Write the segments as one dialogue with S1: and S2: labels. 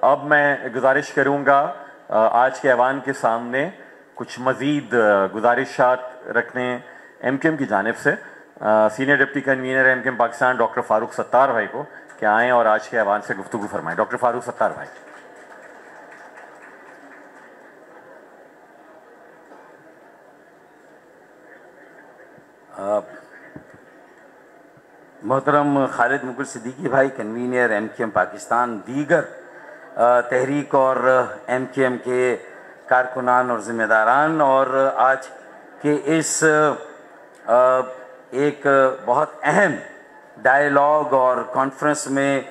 S1: اب میں گزارش کروں گا آج کے ایوان کے سامنے کچھ مزید گزارشات رکھنے ایم کیو ایم کی جانب سے senior deputy convener M Q M Pakistan doctor Farooq Sattar بھائی کو کہ آئیں اور آج کے ایوان سے گفتگو فرمائیں. ڈاکٹر فاروق ستار بھائی.
S2: محترم خالد مغل صدیقی بھائی convener M Q M Pakistan, دیگر تحریک اور ایم کیو ایم کے کارکنان اور ذمہ داران، اور آج کے اس ایک بہت اہم ڈائیلاگ اور کانفرنس میں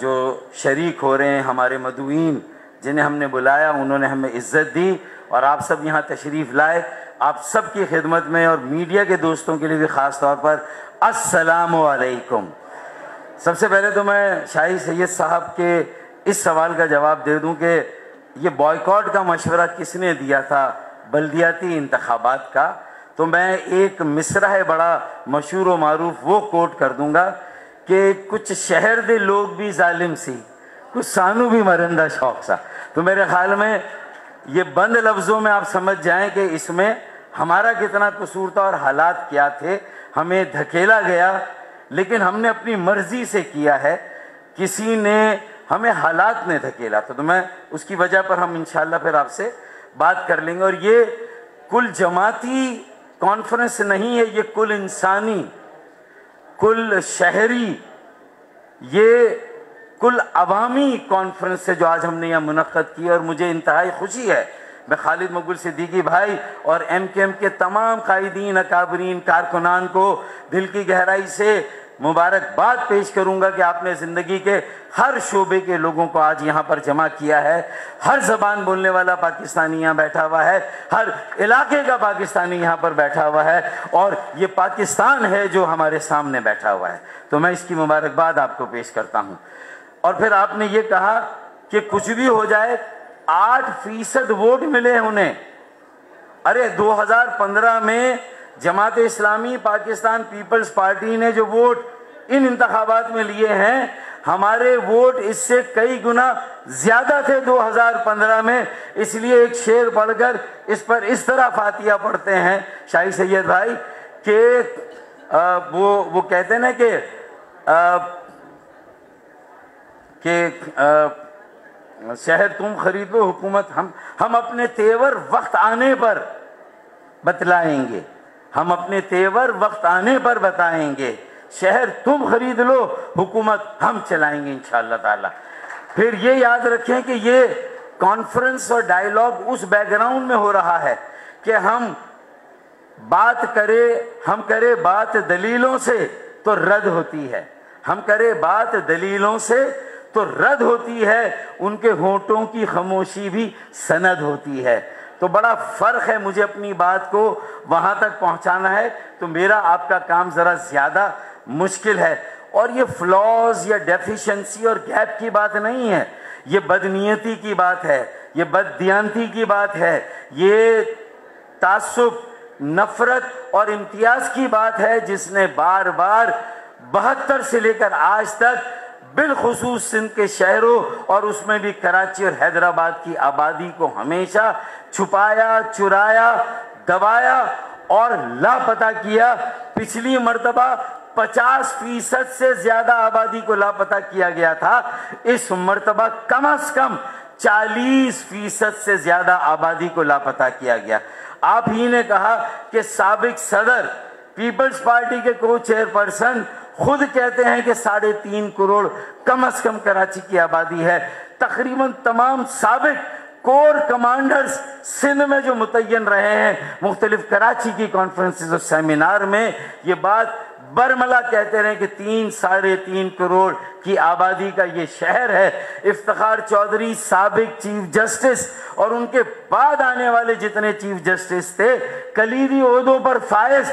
S2: جو شریک ہو رہے ہیں ہمارے مدعوین جنہیں ہم نے بلایا، انہوں نے ہمیں عزت دی اور آپ سب یہاں تشریف لائے. آپ سب کی خدمت میں اور میڈیا کے دوستوں کے لیے بھی خاص طور پر السلام علیکم. سب سے پہلے تو میں شاہی سید صاحب کے اس سوال کا جواب دے دوں کہ یہ بائیکاٹ کا مشورہ کس نے دیا تھا بلدیاتی انتخابات کا. تو میں ایک مصرع ہے بڑا مشہور و معروف وہ کوٹ کر دوں گا کہ کچھ شہر دے لوگ بھی ظالم سی، کچھ سانو بھی مرندہ شوق سا. تو میرے خیال میں یہ بند لفظوں میں آپ سمجھ جائیں کہ اس میں ہمارا کتنا قصور تھا اور حالات کیا تھے. ہمیں دھکیلا گیا لیکن ہم نے اپنی مرضی سے کیا ہے، کسی نے ہمیں حالات نے دھکیلا. تو میں اس کی وجہ پر ہم انشاءاللہ پھر آپ سے بات کر لیں گے. اور یہ کل جماعتی کانفرنس نہیں ہے، یہ کل انسانی، کل شہری، یہ کل عوامی کانفرنس ہے جو آج ہم نے یہاں منعقد کی. اور مجھے انتہائی خوشی ہے، میں خالد مغل صدیقی بھائی اور ایم کیو ایم کے تمام قائدین، اکابرین، کارکنان کو دل کی گہرائی سے مبارکباد پیش کروں گا کہ آپ نے زندگی کے ہر شعبے کے لوگوں کو آج یہاں پر جمع کیا ہے. ہر زبان بولنے والا پاکستانی یہاں بیٹھا ہوا ہے، ہر علاقے کا پاکستانی یہاں پر بیٹھا ہوا ہے، اور یہ پاکستان ہے جو ہمارے سامنے بیٹھا ہوا ہے. تو میں اس کی مبارکباد آپ کو پیش کرتا ہوں. اور پھر آپ نے یہ کہا کہ کچھ بھی ہو جائے 8% ووٹ ملے انہیں. ارے 2015 میں جماعت اسلامی پاکستان پیپلز پارٹی نے جو ووٹ ان انتخابات میں لیے ہیں، ہمارے ووٹ اس سے کئی گنا زیادہ تھے 2015 میں. اس لیے ایک شعر پڑھ کر اس پر اس طرح فاتحہ پڑھتے ہیں شاہی سید بھائی کہ وہ کہتے ہیں نا کہ شہر تم خریدو حکومت ہم اپنے تیور وقت آنے پر بتلائیں گے، ہم اپنے تیور وقت آنے پر بتائیں گے. شہر تم خرید لو حکومت ہم چلائیں گے انشاءاللہ تعالی. پھر یہ یاد رکھیں کہ یہ کانفرنس اور ڈائیلاگ اس بیک گراؤنڈ میں ہو رہا ہے کہ ہم کرے بات دلیلوں سے تو رد ہوتی ہے، ہم کرے بات دلیلوں سے تو رد ہوتی ہے، ان کے ہونٹوں کی خاموشی بھی سند ہوتی ہے. تو بڑا فرق ہے، مجھے اپنی بات کو وہاں تک پہنچانا ہے تو میرا آپ کا کام ذرا زیادہ مشکل ہے. اور یہ فلاز یا ڈیفیشنسی اور گیپ کی بات نہیں ہے، یہ بدنیتی کی بات ہے، یہ بددیانتی کی بات ہے، یہ تعصب، نفرت اور امتیاز کی بات ہے جس نے بار بار 72 سے لے کر آج تک بالخصوص سندھ کے شہروں اور اس میں بھی کراچی اور حیدرآباد کی آبادی کو ہمیشہ چھپایا، چرایا، دبایا اور لاپتہ کیا. پچھلی مرتبہ 50% سے زیادہ آبادی کو لاپتہ کیا گیا تھا، اس مرتبہ کم از کم 40% سے زیادہ آبادی کو لاپتہ کیا گیا. آپ ہی نے کہا کہ سابق صدر پیپلز پارٹی کے کو چیئرپرسن خود کہتے ہیں کہ 3.5 کروڑ کم از کم کراچی کی آبادی ہے. تقریباً تمام سابق کور کمانڈرز سندھ میں جو متعین رہے ہیں مختلف کراچی کی کانفرنسز اور سیمینار میں یہ بات برملا کہتے رہے کہ 3.5 کروڑ کی آبادی کا یہ شہر ہے. افتخار چودھری سابق چیف جسٹس اور ان کے بعد آنے والے جتنے چیف جسٹس تھے کلیدی عہدوں پر فائز،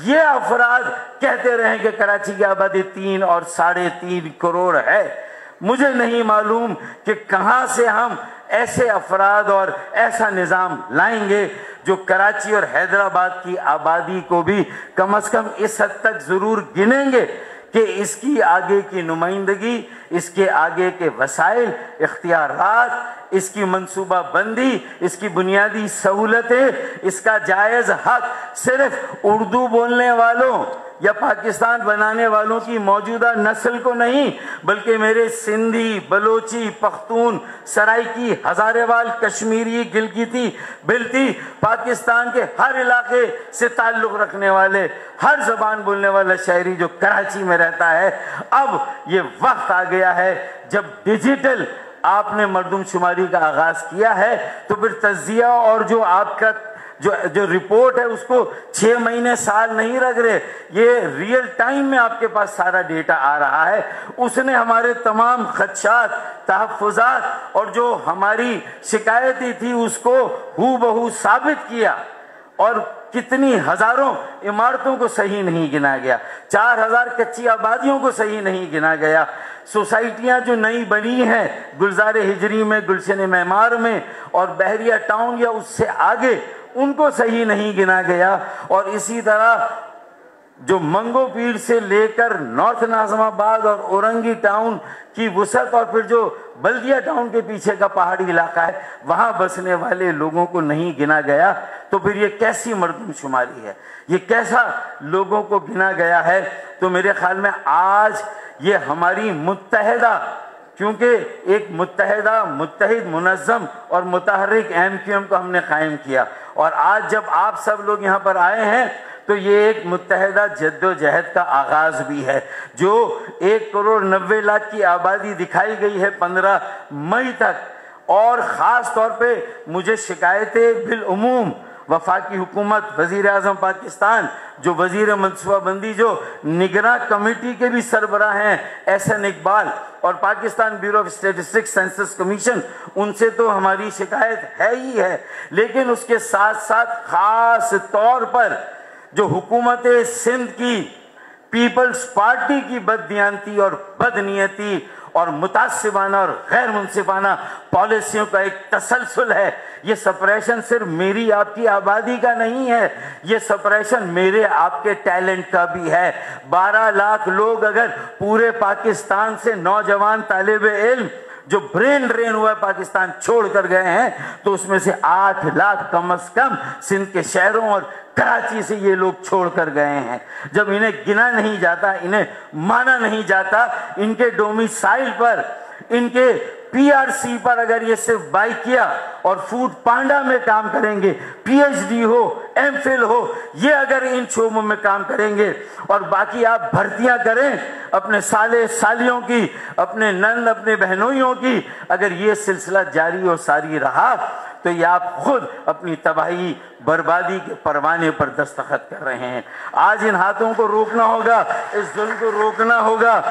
S2: یہ افراد کہتے رہے کہ کراچی کی آبادی 3 اور 3.5 کروڑ ہے. مجھے نہیں معلوم کہ کہاں سے ہم ایسے افراد اور ایسا نظام لائیں گے جو کراچی اور حیدرآباد کی آبادی کو بھی کم از کم اس حد تک ضرور گنیں گے کہ اس کی آگے کی نمائندگی، اس کے آگے کے وسائل، اختیارات، اس کی منصوبہ بندی، اس کی بنیادی سہولتیں، اس کا جائز حق صرف اردو بولنے والوں یا پاکستان بنانے والوں کی موجودہ نسل کو نہیں، بلکہ میرے سندھی، بلوچی، پختون، سرائکی، ہزارے وال، کشمیری، گلگتی، بلتی، پاکستان کے ہر علاقے سے تعلق رکھنے والے، ہر زبان بولنے والا شہری جو کراچی میں رہتا ہے، اب یہ وقت آ گیا ہے جب ڈیجیٹل آپ نے مردم شماری کا آغاز کیا ہے، تو پھر تجزیہ اور جو آپ کا جو رپورٹ ہے اس کو 6 مہینے سال نہیں لگ رہے، یہ ریئل ٹائم میں آپ کے پاس سارا ڈیٹا آ رہا ہے۔ اس نے ہمارے تمام خدشات، تحفظات اور جو ہماری شکایتیں تھی اس کو ہو بہو ثابت کیا، اور کتنی ہزاروں عمارتوں کو صحیح نہیں گنا گیا، 4000 کچی آبادیوں کو صحیح نہیں گنا گیا، سوسائٹیاں جو نئی بنی ہیں گلزار ہجری میں، گلشن معمار میں اور بحریہ ٹاؤن یا اس سے آگے، ان کو صحیح نہیں گنا گیا، اور اسی طرح جو منگو پیر سے لے کر نارتھ ناظم آباد اور اورنگی ٹاؤن کی وسعت اور پھر جو بلدیہ ٹاؤن کے پیچھے کا پہاڑی علاقہ ہے وہاں بسنے والے لوگوں کو نہیں گنا گیا، تو پھر یہ کیسی مردم شماری ہے، یہ کیسا لوگوں کو گنا گیا ہے؟ تو میرے خیال میں آج یہ ہماری متحدہ، کیونکہ ایک متحد منظم اور متحرک MQM کو ہم نے قائم کیا، اور آج جب آپ سب لوگ یہاں پر آئے ہیں تو یہ ایک متحدہ جد و جہد کا آغاز بھی ہے، جو 1,90,00,000 کی آبادی دکھائی گئی ہے 15 مئی تک، اور خاص طور پہ مجھے شکایتیں بالعموم وفاقی حکومت، وزیر اعظم پاکستان، جو وزیر منصوبہ بندی، جو نگراں کمیٹی کے بھی سربراہ ہیں احسن اقبال، اور Pakistan bureau of statistics census commission, ان سے تو ہماری شکایت ہے ہی ہے، لیکن اس کے ساتھ ساتھ خاص طور پر جو حکومت سندھ کی پیپلز پارٹی کی بددیانتی اور بدنیتی اور متعصبانہ اور غیر منصفانہ پالیسیوں کا ایک تسلسل ہے، یہ سپریشن صرف میری آپ کی آبادی کا نہیں ہے، یہ سپریشن میرے آپ کے ٹیلنٹ کا بھی ہے۔ 12 لاکھ لوگ اگر پورے پاکستان سے نوجوان طالب علم جو برین ڈرین ہوا ہے پاکستان چھوڑ کر گئے ہیں، تو اس میں سے 8 لاکھ کم از کم سندھ کے شہروں اور کراچی سے یہ لوگ چھوڑ کر گئے ہیں۔ جب انہیں گنا نہیں جاتا، انہیں مانا نہیں جاتا، ان کے ڈومیسائل پر، ان کے PRC پر اگر یہ صرف بائی کیا اور فوڈ پانڈا میں کام کریں گے، PhD ہو، MPhil ہو، یہ اگر ان شعبوں میں کام کریں گے، اور باقی آپ بھرتیاں کریں اپنے سالے سالیوں کی، اپنے نند، اپنے بہنوئیوں کی، اگر یہ سلسلہ جاری اور ساری رہا تو یہ آپ خود اپنی تباہی بربادی کے پروانے پر دستخط کر رہے ہیں۔ آج ان ہاتھوں کو روکنا ہوگا، اس ظلم کو روکنا ہوگا۔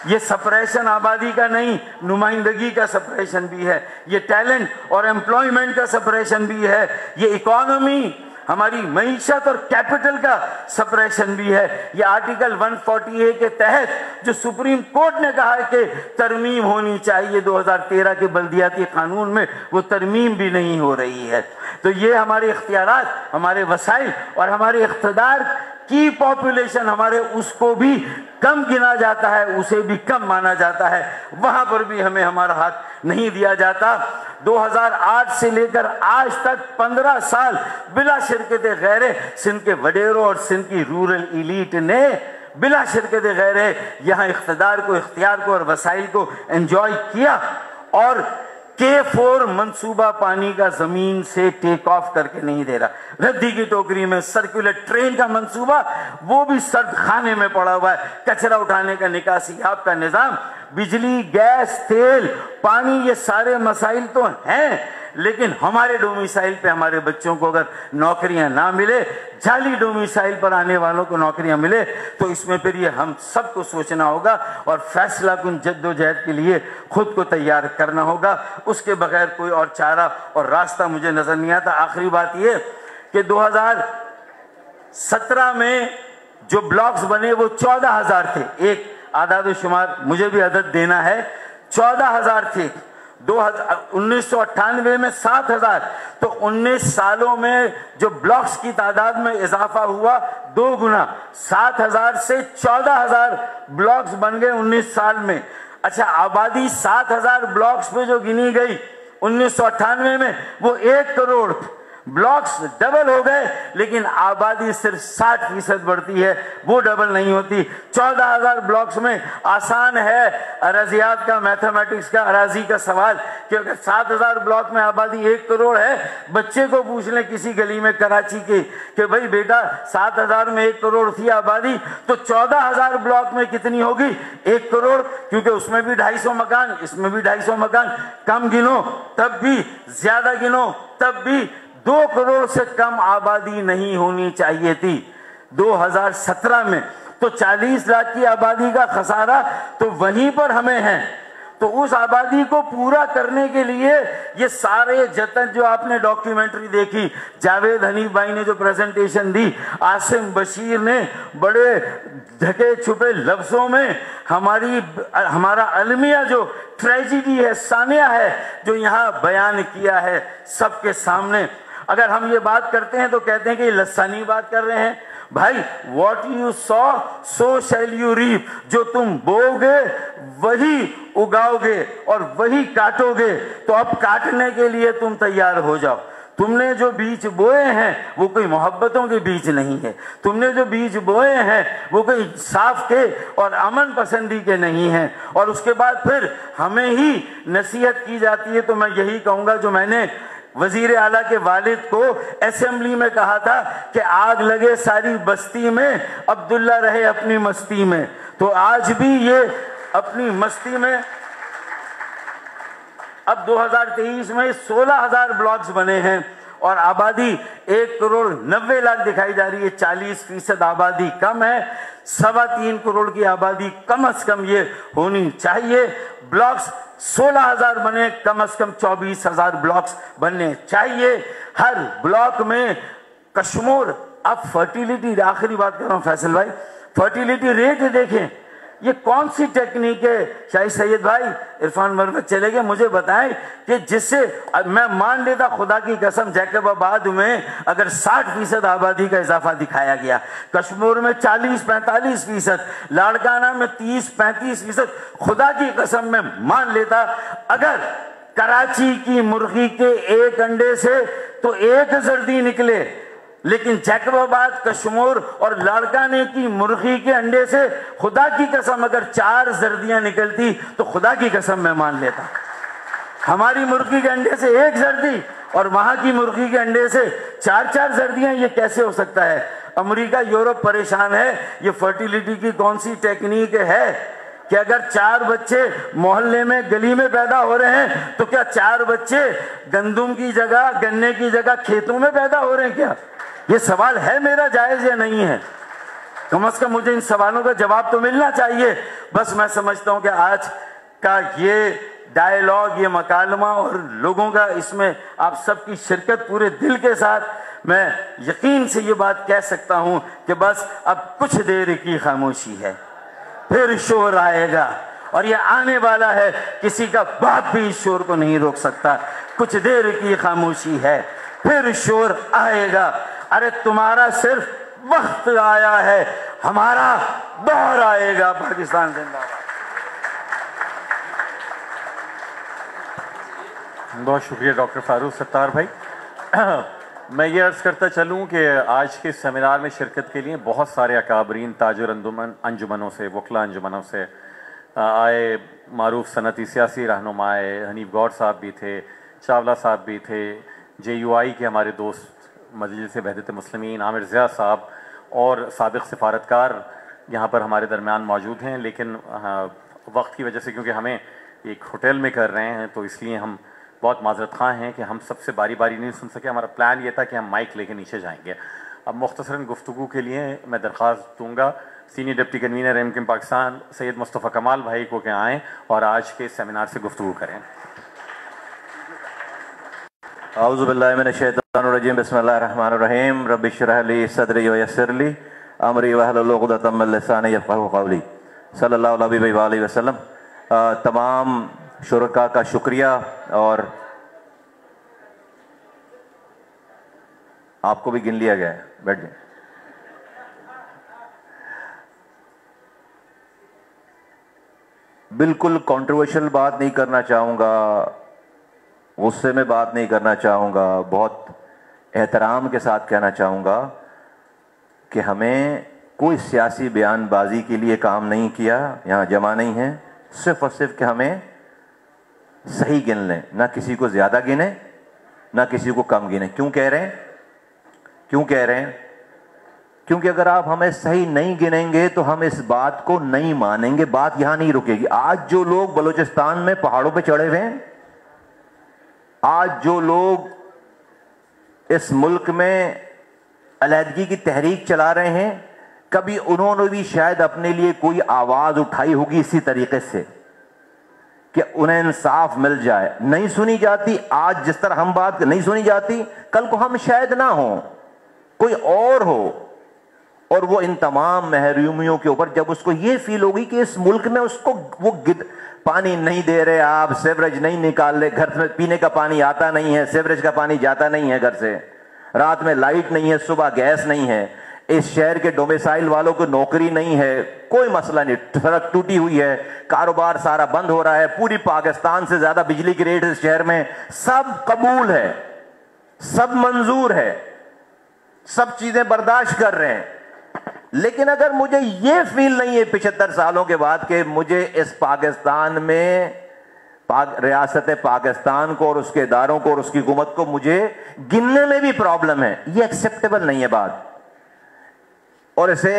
S2: یہ سپریشن آبادی کا نہیں، نمائندگی کا سپریشن بھی ہے، یہ ٹیلنٹ اور ایمپلائمنٹ کا سپریشن بھی ہے، یہ اکانومی، ہماری معیشت اور کیپٹل کا سپریشن بھی ہے۔ یہ آرٹیکل 140A کے تحت جو سپریم کورٹ نے کہا ہے کہ ترمیم ہونی چاہیے 2013 کے بلدیاتی قانون میں، وہ ترمیم بھی نہیں ہو رہی ہے۔ تو یہ ہمارے اختیارات، ہمارے وسائل اور ہمارے اقتدار کی پاپولیشن، ہمارے اس کو بھی کم گنا جاتا ہے، اسے بھی کم مانا جاتا ہے، وہاں پر بھی ہمیں ہمارا ہاتھ نہیں دیا جاتا۔ 2008 سے لے کر آج تک 15 سال بلا شرکت غیرے سندھ کے وڈیروں اور سندھ کی رورل ایلیٹ نے بلا شرکت غیرے یہاں اقتدار کو، اختیار کو اور وسائل کو انجوائے کیا، اور K4 منصوبہ پانی کا زمین سے ٹیک آف کر کے نہیں دے رہا۔ ردی کی ٹوکری میں سرکولر ٹرین کا منصوبہ، وہ بھی سرد خانے میں پڑا ہوا ہے۔ کچرا اٹھانے کا نکاسی آپ کا نظام، بجلی، گیس، تیل، پانی، یہ سارے مسائل تو ہیں، لیکن ہمارے ڈومیسائل پہ ہمارے بچوں کو اگر نوکریاں نہ ملے، جعلی ڈومیسائل پر آنے والوں کو نوکریاں ملے، تو اس میں پھر یہ ہم سب کو سوچنا ہوگا اور فیصلہ کن جد و جہد کے لیے خود کو تیار کرنا ہوگا۔ اس کے بغیر کوئی اور چارہ اور راستہ مجھے نظر نہیں آتا۔ آخری بات یہ کہ 2017 میں جو بلاکس بنے وہ 14,000 تھے، ایک اعداد و شمار مجھے بھی عدد دینا ہے، 14,000 تھے۔ 1998 میں 7,000, تو 19 سالوں میں جو بلاکس کی تعداد میں اضافہ ہوا 2 گنا، 7,000 سے 14,000 بلاکس بن گئے 19 سال میں۔ اچھا، آبادی 7,000 بلاکس پہ جو گنی گئی 1998 میں وہ 1 کروڑ، بلاکس ڈبل ہو گئے لیکن آبادی صرف 60% بڑھتی ہے، وہ ڈبل نہیں ہوتی۔ 14,000 بلاکس میں آسان ہے ریاضیات کا، میتھمیٹکس کا، اراضی کا سوال، کیونکہ 7,000 بلاک میں آبادی 1 کروڑ ہے۔ بچے کو پوچھ لیں کسی گلی میں کراچی کی کہ بھائی بیٹا 7,000 میں 1 کروڑ تھی آبادی، تو 14,000 بلاک میں کتنی ہوگی؟ 1 کروڑ، کیونکہ اس میں بھی 250 مکان، اس میں بھی 250 مکان، کم گنو تب بھی، زیادہ گنو تب بھی 2 کروڑ سے کم آبادی نہیں ہونی چاہیے تھی 2017 میں۔ تو 40 لاکھ کی آبادی کا خسارہ تو وہیں پر ہمیں ہے۔ تو اس آبادی کو پورا کرنے کے لیے یہ سارے جتن جو آپ نے ڈاکیومنٹری دیکھی، جاوید حنیف بھائی نے جو پریزنٹیشن دی، عاصم بشیر نے بڑے ڈھکے چھپے لفظوں میں ہمارا المیہ جو ٹریجڈی ہے، سانیہ ہے، جو یہاں بیان کیا ہے سب کے سامنے۔ اگر ہم یہ بات کرتے ہیں تو کہتے ہیں کہ یہ لسانی بات کر رہے ہیں۔ بھائی what you sow so shall you reap, جو تم بو گے وہی اگاؤ گے اور وہی کاٹو گے، تو اب کاٹنے کے لیے تم تیار ہو جاؤ۔ تم نے جو بیج بوئے ہیں وہ کوئی محبتوں کے بیج نہیں ہے، تم نے جو بیج بوئے ہیں وہ کوئی انصاف کے اور امن پسندی کے نہیں ہیں۔ اور اس کے بعد پھر ہمیں ہی نصیحت کی جاتی ہے۔ تو میں یہی کہوں گا جو میں نے وزیر اعلیٰ کے والد کو اسمبلی میں کہا تھا کہ آگ لگے ساری بستی میں، عبداللہ رہے اپنی مستی میں، تو آج بھی یہ اپنی مستی میں۔ اب 2023 میں 16,000 بلاکس بنے ہیں اور آبادی 1 کروڑ 90 لاکھ دکھائی جا رہی ہے، 40% آبادی کم ہے۔ 3.25 کروڑ کی آبادی کم از کم یہ ہونی چاہیے۔ بلاکس 16,000 بنے، کم از کم 24,000 بلاکس بننے چاہیے۔ ہر بلاک میں کشمور، اب فرٹیلیٹی، آخری بات کر رہا ہوں فیصل بھائی، فرٹیلیٹی ریٹ دیکھیں، یہ کون سی ٹیکنیک ہے؟ شاہی سید بھائی، عرفان مرمت چلے گئے، مجھے بتائیں کہ جس سے میں مان لیتا خدا کی قسم جیکب آباد میں اگر 60% آبادی کا اضافہ دکھایا گیا، کشمور میں 40-45%، لاڑکانہ میں 30-35%، خدا کی قسم میں مان لیتا۔ اگر کراچی کی مرغی کے 1 انڈے سے تو 1 زردی نکلے، لیکن جیکب آباد، کشمور اور لاڑکانے کی مرغی کے انڈے سے خدا کی قسم اگر 4 زردیاں نکلتی تو خدا کی قسم میں مان لیتا۔ ہماری مرغی کے انڈے سے 1 زردی اور وہاں کی مرغی کے انڈے سے 4 زردیاں، یہ کیسے ہو سکتا ہے؟ امریکہ، یورپ پریشان ہے۔ یہ فرٹیلیٹی کی کون سی ٹیکنیک ہے کہ اگر 4 بچے محلے میں گلی میں پیدا ہو رہے ہیں تو کیا 4 بچے گندم کی جگہ، گنے کی جگہ کھیتوں میں پیدا ہو رہے ہیں کیا؟ یہ سوال ہے میرا جائز یا نہیں ہے؟ کم از کم مجھے ان سوالوں کا جواب تو ملنا چاہیے۔ بس میں سمجھتا ہوں کہ آج کا یہ ڈائیلاگ، یہ مکالمہ اور لوگوں کا اس میں آپ سب کی شرکت پورے دل کے ساتھ، میں یقین سے یہ بات کہہ سکتا ہوں کہ بس اب کچھ دیر کی خاموشی ہے، پھر شور آئے گا، اور یہ آنے والا ہے، کسی کا باپ بھی اس شور کو نہیں روک سکتا۔ کچھ دیر کی خاموشی ہے، پھر شور آئے گا۔ ارے تمہارا صرف وقت آیا ہے، ہمارا دور آئے گا۔ پاکستان زندہ باد۔
S1: بہت شکریہ ڈاکٹر فاروق ستار بھائی۔ میں یہ عرض کرتا چلوں کہ آج کے سیمینار میں شرکت کے لیے بہت سارے اکابرین تاجر انجمنوں سے، وکلا انجمنوں سے آئے، معروف صنعتی سیاسی رہنما آئے، حنیف گوڑ صاحب بھی تھے، چاولہ صاحب بھی تھے، JUI کے ہمارے دوست مجلس وحدت مسلمین عامر ضیاء صاحب اور سابق سفارتکار یہاں پر ہمارے درمیان موجود ہیں۔ لیکن وقت کی وجہ سے، کیونکہ ہمیں ایک ہوٹل میں کر رہے ہیں، تو اس لیے ہم بہت معذرت خواہ ہیں کہ ہم سب سے باری باری نہیں سن سکے۔ ہمارا پلان یہ تھا کہ ہم مائک لے کے نیچے جائیں گے۔ اب مختصراً گفتگو کے لیے میں درخواست دوں گا senior deputy convener MKM Pakistan Syed Mustafa Kamal بھائی کو کہ آئیں اور آج کے سیمینار سے گفتگو کریں۔
S3: اعوذ باللہ من الشیطان الرجیم، بسم اللہ الرحمن الرحیم، رب اشرح لی صدری ویسر لی امری واحلل عقدۃ من لسانی یفقہوا قولی، صلی اللہ علیہ وآلہ وسلم۔ تمام शुरका का शुक्रिया, और आपको भी गिन लिया गया है, बैठ जाए। बिल्कुल कंट्रोवर्शियल बात नहीं करना चाहूँगा, गुस्से में बात नहीं करना चाहूँगा, बहुत एहतराम के साथ कहना चाहूँगा कि हमें कोई सियासी बयानबाजी के लिए काम नहीं किया, यहाँ जमा नहीं है, सिर्फ और सिर्फ कि हमें सही गिन लें, ना किसी को ज़्यादा गिने ना किसी को कम गिने। क्यों कह रहे हैं? क्यों कह रहे हैं? क्योंकि अगर आप हमें सही नहीं गिनेंगे तो हम इस बात को नहीं मानेंगे, बात यहां नहीं रुकेगी। आज जो लोग बलूचिस्तान में पहाड़ों पे चढ़े हुए हैं, आज जो लोग इस मुल्क में अलहदगी की तहरीक चला रहे हैं, कभी उन्होंने भी शायद अपने लिए कोई आवाज उठाई होगी इसी तरीके से कि उन्हें इंसाफ मिल जाए। नहीं सुनी जाती, आज जिस तरह हम बात नहीं सुनी जाती, कल को हम शायद ना हो, कोई और हो, और वो इन तमाम महरूमियों के ऊपर जब उसको ये फील होगी कि इस मुल्क में उसको वो पानी नहीं दे रहे, आप सीवरेज नहीं निकाल रहे, घर में पीने का पानी आता नहीं है, सीवरेज का पानी जाता नहीं है घर से, रात में लाइट नहीं है, सुबह गैस नहीं है, इस शहर के डोमिसाइल वालों को नौकरी नहीं है, कोई मसला नहीं, सड़क टूटी हुई है, कारोबार सारा बंद हो रहा है, पूरी पाकिस्तान से ज्यादा बिजली की रेट इस शहर में, सब कबूल है, सब मंजूर है, सब चीजें बर्दाश्त कर रहे हैं। लेकिन अगर मुझे ये फील नहीं है 75 सालों के बाद कि मुझे इस पाकिस्तान में रियासत पाकिस्तान को और उसके इदारों को और उसकी हुकूमत को मुझे गिनने में भी प्रॉब्लम है, ये एक्सेप्टेबल नहीं है बात, और इसे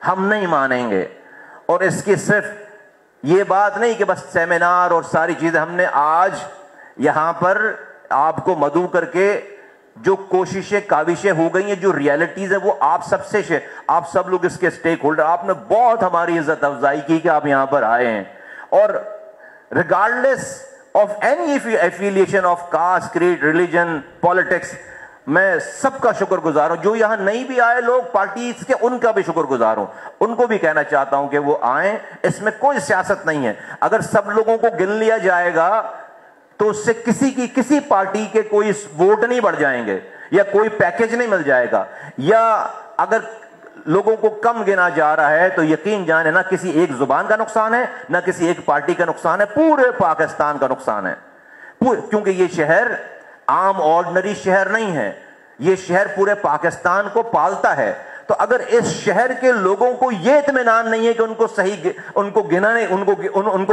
S3: हम नहीं मानेंगे। और इसकी सिर्फ ये बात नहीं कि बस सेमिनार और सारी चीजें, हमने आज यहां पर आपको मदऊ करके जो कोशिशें काविशें हो गई हैं, जो रियलिटीज है, वो आप सबसे, आप सब लोग इसके स्टेक होल्डर, आपने बहुत हमारी इज्जत अफजाई की कि आप यहां पर आए हैं। और regardless of any affiliation of caste, creed, religion, politics, मैं सबका शुक्रगुजार हूं। जो यहां नहीं भी आए लोग पार्टी के, उनका भी शुक्रगुजार हूं, उनको भी कहना चाहता हूं कि वो आए, इसमें कोई सियासत नहीं है। अगर सब लोगों को गिन लिया जाएगा तो उससे किसी पार्टी के कोई वोट नहीं बढ़ जाएंगे, या कोई पैकेज नहीं मिल जाएगा, या अगर लोगों को कम गिना जा रहा है तो यकीन जाने ना किसी एक जुबान का नुकसान है, ना किसी एक पार्टी का नुकसान है, पूरे पाकिस्तान का नुकसान है। क्योंकि ये शहर आम ऑर्डिनरी शहर नहीं है, ये शहर पूरे पाकिस्तान को पालता है। तो अगर इस शहर के लोगों को यह इत्मीनान नहीं है कि उनको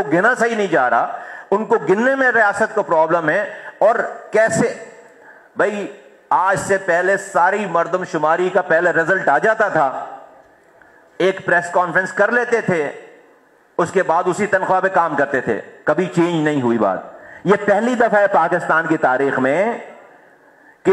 S3: गिना सही नहीं जा रहा, उनको गिनने में रियासत को प्रॉब्लम है, और कैसे भाई आज से पहले सारी मर्दमशुमारी का पहले रिजल्ट आ जाता था, एक प्रेस कॉन्फ्रेंस कर लेते थे, उसके बाद उसी तनख्वाह पे काम करते थे, कभी चेंज नहीं हुई बात। यह पहली दफा है पाकिस्तान की तारीख में कि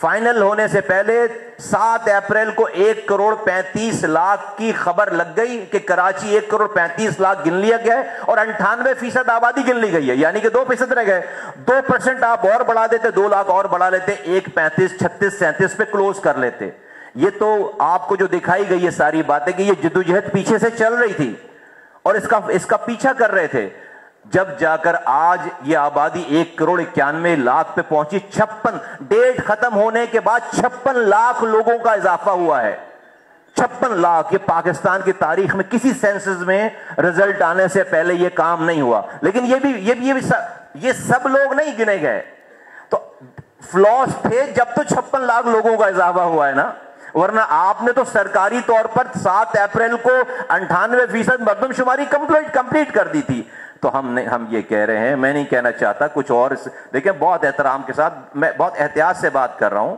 S3: फाइनल होने से पहले 7 अप्रैल को 1,35,00,000 की खबर लग गई कि कराची 1,35,00,000 गिन लिया गया है, और 98% आबादी गिन ली गई है, यानी कि 2% रह गए। 2% आप और बढ़ा देते, 2 लाख और बढ़ा लेते, 1,35, 36, 37 पे क्लोज कर लेते। ये तो आपको जो दिखाई गई है सारी बातें कि ये जिद्दोजहद पीछे से चल रही थी और इसका पीछा कर रहे थे, जब जाकर आज ये आबादी 1,91,00,000 पे पहुंची। 56 डेट खत्म होने के बाद 56 लाख लोगों का इजाफा हुआ है। 56 लाख, ये पाकिस्तान की तारीख में किसी सेंसस में रिजल्ट आने से पहले ये काम नहीं हुआ। लेकिन ये सब लोग नहीं गिने गए, तो फ्लॉस थे जब तो 56 लाख लोगों का इजाफा हुआ है ना, वरना आपने तो सरकारी तौर पर 7 अप्रैल को 98% मर्दमशुमारी कंप्लीट कर दी थी। तो हम ये कह रहे हैं, मैं नहीं कहना चाहता कुछ और, देखिए बहुत एहतराम के साथ, मैं बहुत एहतियात से बात कर रहा हूं।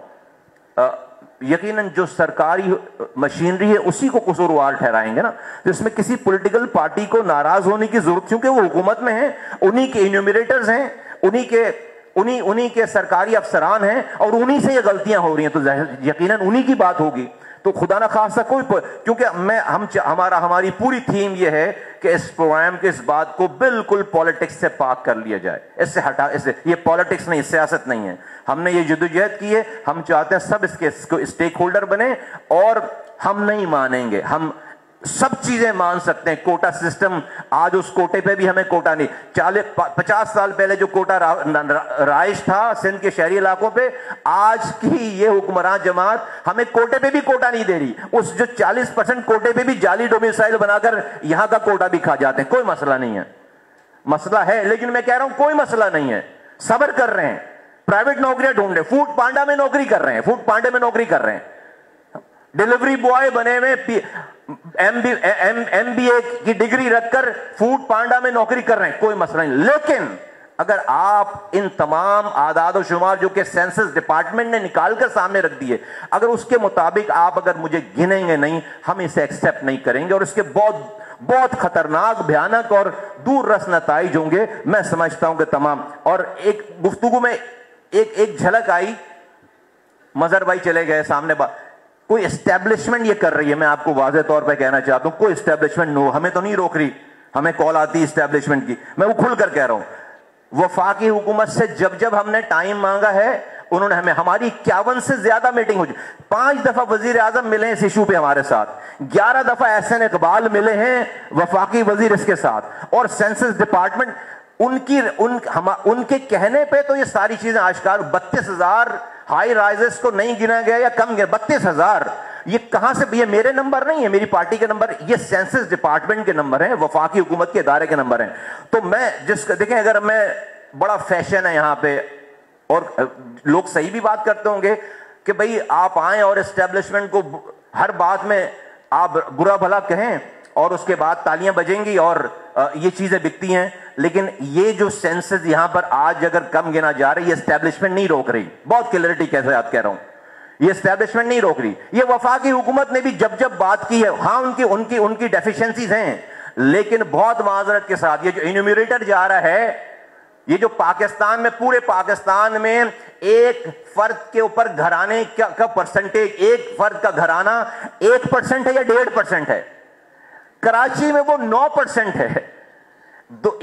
S3: यकीनन जो सरकारी मशीनरी है उसी को कसूरवार ठहराएंगे ना, तो इसमें किसी पॉलिटिकल पार्टी को नाराज होने की जरूरत, क्योंकि वो हुकूमत में है, उन्हीं के इन्यूमरेटर्स हैं, उन्हीं के सरकारी अफसरान हैं, और उन्हीं से ये गलतियां हो रही हैं, तो यकीनन उन्हीं की बात होगी। तो खुदा ना खासा क्योंकि हमारी पूरी थीम ये है कि इस प्रोग्राम के इस बात को बिल्कुल पॉलिटिक्स से पाक कर लिया जाए, इससे ये पॉलिटिक्स नहीं, सियासत नहीं है। हमने ये जद्दोजहद की है, हम चाहते हैं सब इसको स्टेक होल्डर बने, और हम नहीं मानेंगे, हम सब चीजें मान सकते हैं। कोटा सिस्टम, आज उस कोटे पे भी हमें कोटा नहीं, 50 साल पहले जो कोटा राइज था सिंध के शहरी इलाकों पे, आज की ये हुक्मरान जमात हमें कोटे पे भी कोटा नहीं दे रही। उस जो 40% कोटे पे भी जाली डोमिसाइल बनाकर यहां का कोटा भी खा जाते हैं। कोई मसला नहीं है, मसला है, लेकिन मैं कह रहा हूं कोई मसला नहीं है, सब्र कर रहे हैं, प्राइवेट नौकरियां ढूंढ रहे, फूड पांडा में नौकरी कर रहे हैं, फूड पांडे में नौकरी कर रहे हैं, डिलीवरी बॉय बने हुए, MBA की डिग्री रखकर फूड पांडा में नौकरी कर रहे हैं, कोई मसला नहीं। लेकिन अगर आप इन तमाम आदाद और शुमार जो कि सेंसस डिपार्टमेंट ने निकालकर सामने रख दिए, अगर उसके मुताबिक आप अगर मुझे गिनेंगे नहीं, हम इसे एक्सेप्ट नहीं करेंगे और इसके बहुत बहुत खतरनाक, भयानक और दूर रस नताइज होंगे। मैं समझता हूं कि तमाम, और एक गुफ्तगू में एक झलक आई, मजहर भाई चले गए सामने, कोई एस्टेब्लिशमेंट ये कर रही है, मैं आपको वाज़ेह तौर पे कहना चाहता हूं, कोई एस्टेब्लिशमेंट नो, हमें तो नहीं रोक रही, हमें कॉल आती है एस्टेब्लिशमेंट की, मैं वो खुल कर कह रहा हूं। वफाकी हुकूमत से जब जब हमने टाइम मांगा है, उन्होंने हमें, हमारी 51 से ज्यादा मीटिंग हो चुकी, 5 दफा वजीर आजम मिले हैं इस इशू पे हमारे साथ, 11 दफा एहसन इकबाल मिले हैं वफाकी वजीर इसके साथ, और सेंसस डिपार्टमेंट उनके कहने पे तो ये सारी चीजें आश्कार। 32,000 हाई राइजेस को नहीं गिना गया या कम गया, 32,000, ये कहां से, ये मेरे नंबर नहीं है, मेरी पार्टी के नंबर, ये सेंसस डिपार्टमेंट के नंबर हैं, वफाकी हुकूमत के इदारे के नंबर हैं। तो मैं देखें, अगर मैं, बड़ा फैशन है यहां पे, और लोग सही भी बात करते होंगे कि भाई आप आए और एस्टेब्लिशमेंट को हर बात में आप बुरा भला कहें और उसके बाद तालियां बजेंगी और ये चीजें बिकती हैं, लेकिन ये जो सेंसस यहां पर आज अगर कम गिना जा रही है, एस्टेब्लिशमेंट नहीं रोक रही, बहुत क्लियरिटी के साथ कह रहा हूं, ये एस्टेब्लिशमेंट नहीं रोक रही। ये वफाकी हुकूमत ने भी जब जब बात की है, हाँ उनकी डेफिशिएंसीज हैं, लेकिन बहुत माजरत के साथ ये जो इन्यूमरेटर जा रहा है, ये जो पाकिस्तान में, पूरे पाकिस्तान में एक फर्द के ऊपर घराने का परसेंटेज, एक फर्द का घराना 1% है या 1.5% है, कराची में वो 9% है।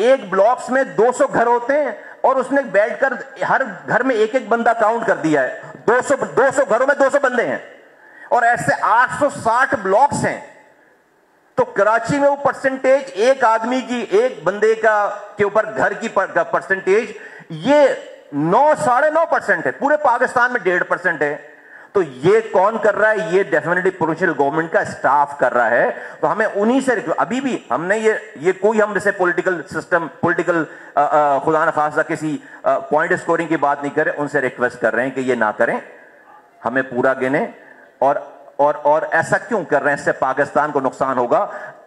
S3: एक ब्लॉक्स में 200 घर होते हैं और उसने बैठकर हर घर में एक एक बंदा काउंट कर दिया है, 200 घरों में 200 बंदे हैं, और ऐसे 860 ब्लॉक्स हैं। तो कराची में वो परसेंटेज, एक आदमी की, एक बंदे के ऊपर घर की परसेंटेज, ये 9-9.5% है, पूरे पाकिस्तान में 1.5% है। तो ये कौन कर रहा है? ये डेफिनेटली प्रोविंशियल गवर्नमेंट का स्टाफ कर रहा है। तो हमें उन्हीं से, अभी भी हमने ये कोई, हम जैसे पॉलिटिकल सिस्टम, पॉलिटिकल खुदा न खासा किसी पॉइंट स्कोरिंग की बात नहीं करें, उनसे रिक्वेस्ट कर रहे हैं कि ये ना करें, हमें पूरा गिने। और ऐसा क्यों कर रहे हैं? इससे पाकिस्तान को नुकसान होगा।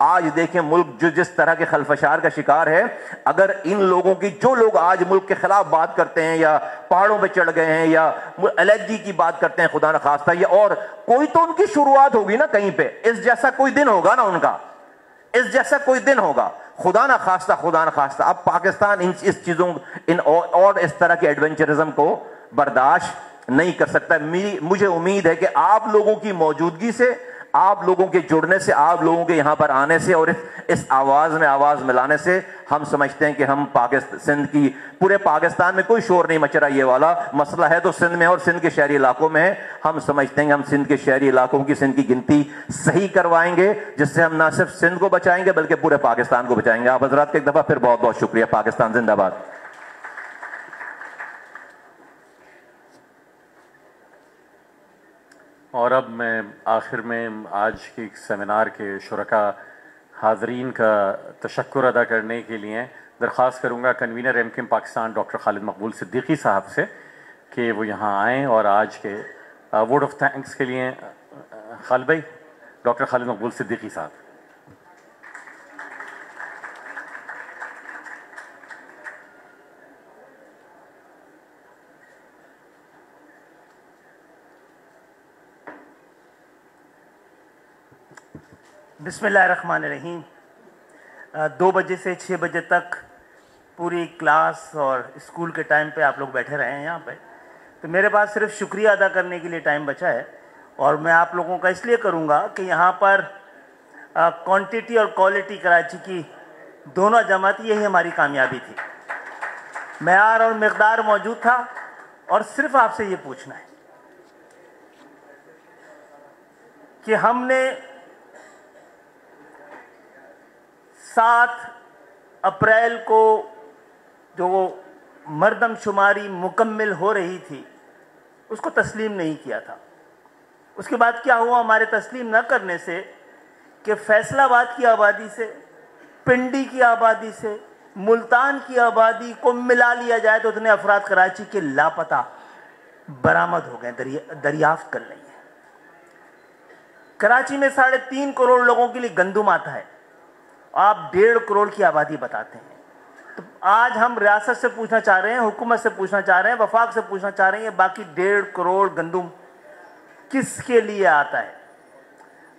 S3: आज देखें मुल्क जो जिस तरह के खलफशार का शिकार है, अगर इन लोगों की, जो लोग आज मुल्क के खिलाफ बात करते हैं या पहाड़ों पे चढ़ गए हैं या अलर्जी की बात करते हैं, खुदा न खास्ता, या और कोई तो उनकी शुरुआत होगी ना कहीं पे, इस जैसा कोई दिन होगा ना उनका, इस जैसा कोई दिन होगा, खुदा न खास्ता। अब पाकिस्तान इस चीजों, इन और इस तरह के एडवेंचरिज्म को बर्दाश्त नहीं कर सकता। मुझे उम्मीद है कि आप लोगों की मौजूदगी से, आप लोगों के जुड़ने से, आप लोगों के यहां पर आने से और इस आवाज में आवाज मिलाने से हम समझते हैं कि हम सिंध की, पूरे पाकिस्तान में कोई शोर नहीं मच रहा, ये वाला मसला है तो सिंध में और सिंध के शहरी इलाकों में है। हम समझते हैं कि हम सिंध के शहरी इलाकों की, सिंध की गिनती सही करवाएंगे, जिससे हम ना सिर्फ सिंध को बचाएंगे बल्कि पूरे पाकिस्तान को बचाएंगे। आप हजरात का एक दफा फिर बहुत बहुत शुक्रिया। पाकिस्तान जिंदाबाद।
S1: और अब मैं आखिर में आज के सेमिनार के शुरका हाजरीन का तशक्कुर अदा करने के लिए दरख्वास्त करूँगा convener MQM Pakistan doctor Khalid Maqbool Siddiqui साहब से कि वो यहाँ आएँ और आज के वोट ऑफ थैंक्स के लिए खालिद भाई, डॉक्टर खालिद मकबूल सिद्दीकी साहब।
S4: बिस्मिल्लाहिर्रहमानिर्रहीम। 2 बजे से 6 बजे तक पूरी क्लास और स्कूल के टाइम पे आप लोग बैठे रहे हैं यहाँ पे, तो मेरे पास सिर्फ शुक्रिया अदा करने के लिए टाइम बचा है। और मैं आप लोगों का इसलिए करूँगा कि यहाँ पर क्वांटिटी और क्वालिटी कराची की दोनों जमा थी, यही हमारी कामयाबी थी। मेयार और मिक़दार मौजूद था, और सिर्फ आपसे ये पूछना है कि हमने 7 अप्रैल को जो मर्दम शुमारी मुकम्मल हो रही थी उसको तस्लीम नहीं किया था। उसके बाद क्या हुआ हमारे तस्लीम न करने से कि फैसलाबाद की आबादी से, पिंडी की आबादी से, मुल्तान की आबादी को मिला लिया जाए तो उतने अफराद कराची के लापता बरामद हो गए, दरियाफ्त कर लेंगे। कराची में 3.5 करोड़ लोगों के लिए गंदुम आता है, आप 1.5 करोड़ की आबादी बताते हैं। तो आज हम रियासत से पूछना चाह रहे हैं, हुकूमत से पूछना चाह रहे हैं, वफाक से पूछना चाह रहे हैं, बाकी 1.5 करोड़ गंदुम किसके लिए आता है?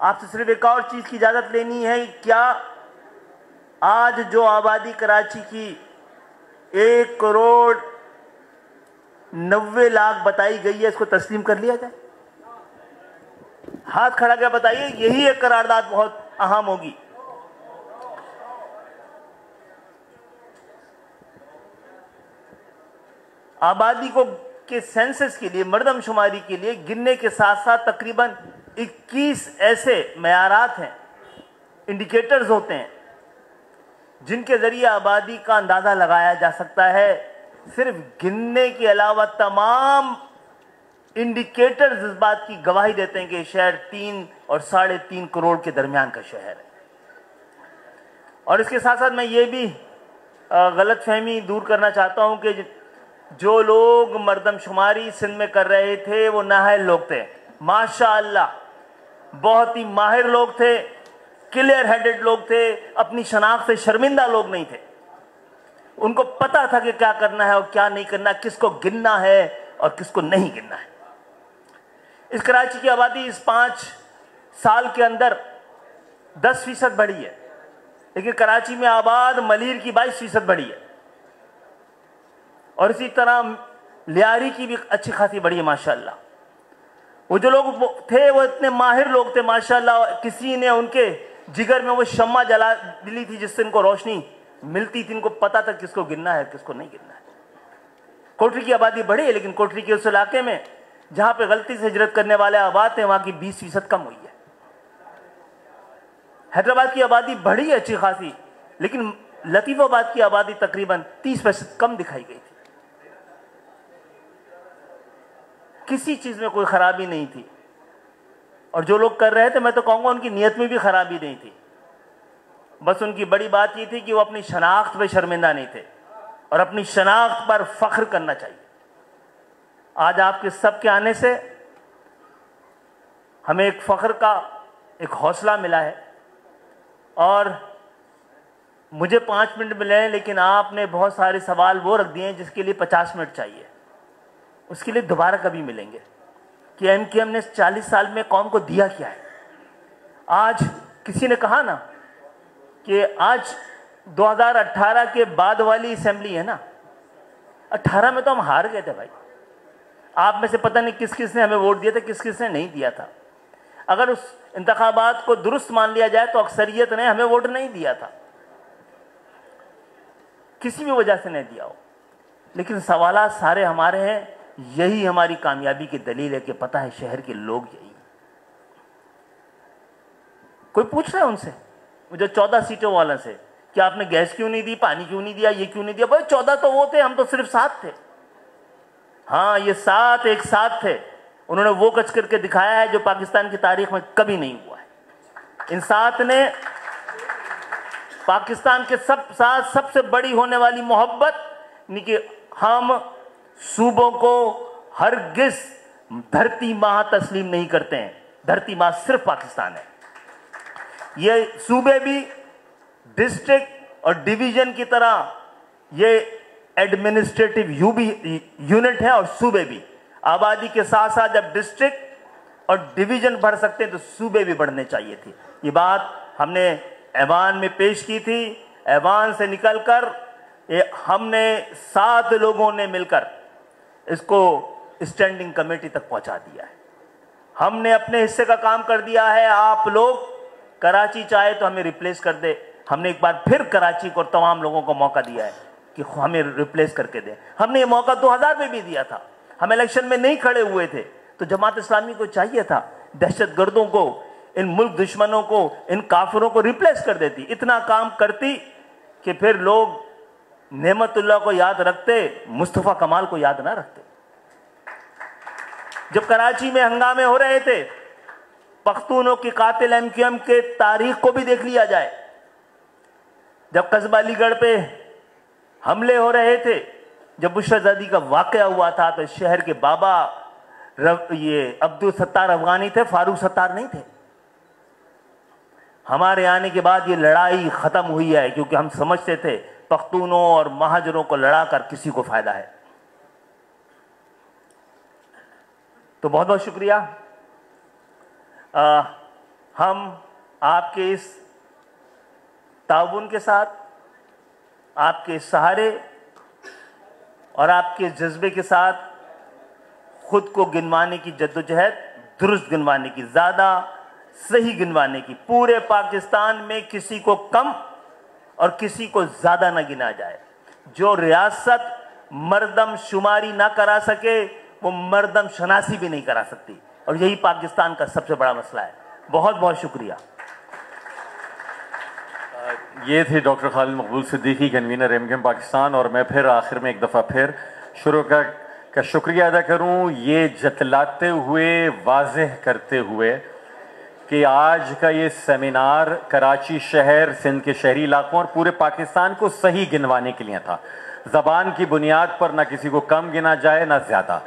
S4: आपसे सिर्फ एक और चीज की इजाजत लेनी है, क्या आज जो आबादी कराची की 1 करोड़ 90 लाख बताई गई है, इसको तस्लीम कर लिया जाए? हाथ खड़ा कर बताइए, यही एक करारदाद बहुत अहम होगी। आबादी को के सेंसस के लिए, मर्दमशुमारी के लिए गिनने के साथ साथ तकरीबन 21 ऐसे मयारात हैं, इंडिकेटर्स होते हैं जिनके जरिए आबादी का अंदाजा लगाया जा सकता है। सिर्फ गिनने के अलावा तमाम इंडिकेटर्स इस बात की गवाही देते हैं कि शहर 3 और 3.5 करोड़ के दरमियान का शहर है। और इसके साथ साथ मैं ये भी गलतफहमी दूर करना चाहता हूं कि जो लोग मर्दमशुमारी सिंध में कर रहे थे वो नाअहल लोग थे। माशाअल्लाह बहुत ही माहिर लोग थे, क्लियर हेडेड लोग थे, अपनी शनाख्त से शर्मिंदा लोग नहीं थे। उनको पता था कि क्या करना है और क्या नहीं करना, किसको गिनना है और किसको नहीं गिनना है। इस कराची की आबादी इस 5 साल के अंदर 10% बढ़ी है, लेकिन कराची में आबाद मलीर की 22% बढ़ी है, और इसी तरह लियारी की भी अच्छी खासी बढ़ी है माशाअल्लाह। वो जो लोग थे वो इतने माहिर लोग थे माशाअल्लाह, किसी ने उनके जिगर में वो शम्मा जला दिली थी जिससे इनको रोशनी मिलती थी, इनको पता था किसको गिनना है किसको नहीं गिनना है। कोठरी की आबादी बढ़ी है, लेकिन कोठरी के उस इलाके में जहां पे गलती से हिजरत करने वाले आबाद थे वहां की 20% कम हुई है। हैदराबाद की आबादी बढ़ी है अच्छी खासी, लेकिन लतीफाबाद की आबादी तकरीबन 30% कम दिखाई गई थी। किसी चीज में कोई खराबी नहीं थी, और जो लोग कर रहे थे मैं तो कहूंगा उनकी नीयत में भी खराबी नहीं थी। बस उनकी बड़ी बात ये थी कि वो अपनी शनाख्त पे शर्मिंदा नहीं थे और अपनी शनाख्त पर फख्र करना चाहिए। आज आपके सबके आने से हमें एक फख्र का एक हौसला मिला है, और मुझे 5 मिनट मिले हैं, लेकिन आपने बहुत सारे सवाल वो रख दिए हैं जिसके लिए 50 मिनट चाहिए। उसके लिए दोबारा कभी मिलेंगे कि एमकेएम ने 40 साल में कौम को दिया क्या है। आज किसी ने कहा ना कि आज 2018 के बाद वाली असेंबली है ना, 18 में तो हम हार गए थे भाई। आप में से पता नहीं किस किस ने हमें वोट दिया था, किस किस ने नहीं दिया था। अगर उस इंतखाबात को दुरुस्त मान लिया जाए तो अक्सरियत ने हमें वोट नहीं दिया था, किसी भी वजह से नहीं दिया हो, लेकिन सवालात सारे हमारे हैं। यही हमारी कामयाबी की दलील है कि पता है शहर के लोग यही। कोई पूछ रहा है उनसे, मुझे 14 सीटों वाला से, कि आपने गैस क्यों नहीं दी, पानी क्यों नहीं दिया, ये क्यों नहीं दिया? भाई 14 तो वो थे, हम तो सिर्फ 7 थे। हाँ, ये 7 एक साथ थे। उन्होंने वो कच करके दिखाया है जो पाकिस्तान की तारीख में कभी नहीं हुआ है। इन 7 ने पाकिस्तान के साथ सबसे बड़ी होने वाली मोहब्बत, कि हम सूबों को हरगिज धरती माँ तस्लीम नहीं करते हैं। धरती माँ सिर्फ पाकिस्तान है। ये सूबे भी डिस्ट्रिक्ट और डिवीजन की तरह ये एडमिनिस्ट्रेटिव यूनिट है, और सूबे भी आबादी के साथ साथ जब डिस्ट्रिक्ट और डिवीजन बढ़ सकते हैं तो सूबे भी बढ़ने चाहिए थी। ये बात हमने ऐवान में पेश की थी। ऐवान से निकलकर हमने 7 लोगों ने मिलकर इसको स्टैंडिंग कमेटी तक पहुंचा दिया है। हमने अपने हिस्से का काम कर दिया है। आप लोग कराची चाहे तो हमें रिप्लेस कर दे। हमने एक बार फिर कराची को और तमाम लोगों को मौका दिया है कि हमें रिप्लेस करके दे। हमने ये मौका 2000 में भी दिया था। हम इलेक्शन में नहीं खड़े हुए थे तो जमात इस्लामी को चाहिए था दहशतगर्दों को इन मुल्क दुश्मनों को, इन काफिरों को रिप्लेस कर देती, इतना काम करती कि फिर लोग नेमतुल्लाह को याद रखते, मुस्तफ़ा कमाल को याद ना रखते। जब कराची में हंगामे हो रहे थे, पख्तूनों की कातिल MQM के तारीख को भी देख लिया जाए। जब कस्बा अलीगढ़ पे हमले हो रहे थे, जब बुशराज़ादी का वाक़या हुआ था, तो शहर के बाबा ये अब्दुल सत्तार अफगानी थे, फारूक सत्तार नहीं थे। हमारे आने के बाद ये लड़ाई ख़त्म हुई है, क्योंकि हम समझते थे पख्तूनों और महाजरों को लड़ाकर किसी को फ़ायदा है। तो बहुत बहुत शुक्रिया। हम आपके इस ताउन के साथ, आपके सहारे और आपके जज्बे के साथ खुद को गिनवाने की जद्दोजहद, दुरुस्त गिनवाने की, ज़्यादा सही गिनवाने की, पूरे पाकिस्तान में किसी को कम और किसी को ज़्यादा ना गिना जाए। जो रियासत मर्दम शुमारी ना करा सके, वो मर्दम शनासी भी नहीं करा सकती, और यही पाकिस्तान का सबसे बड़ा मसला है। बहुत बहुत शुक्रिया।
S1: ये थे doctor Khalid Maqbool Siddiqui, convener MQM Pakistan. और मैं फिर आखिर में एक दफ़ा फिर शुरू का शुक्रिया अदा करूं, ये जतलाते हुए, वाज़ेह करते हुए कि आज का ये सेमिनार कराची शहर, सिंध के शहरी इलाकों और पूरे पाकिस्तान को सही गिनवाने के लिए था। ज़बान की बुनियाद पर ना किसी को कम गिना जाए ना ज़्यादा।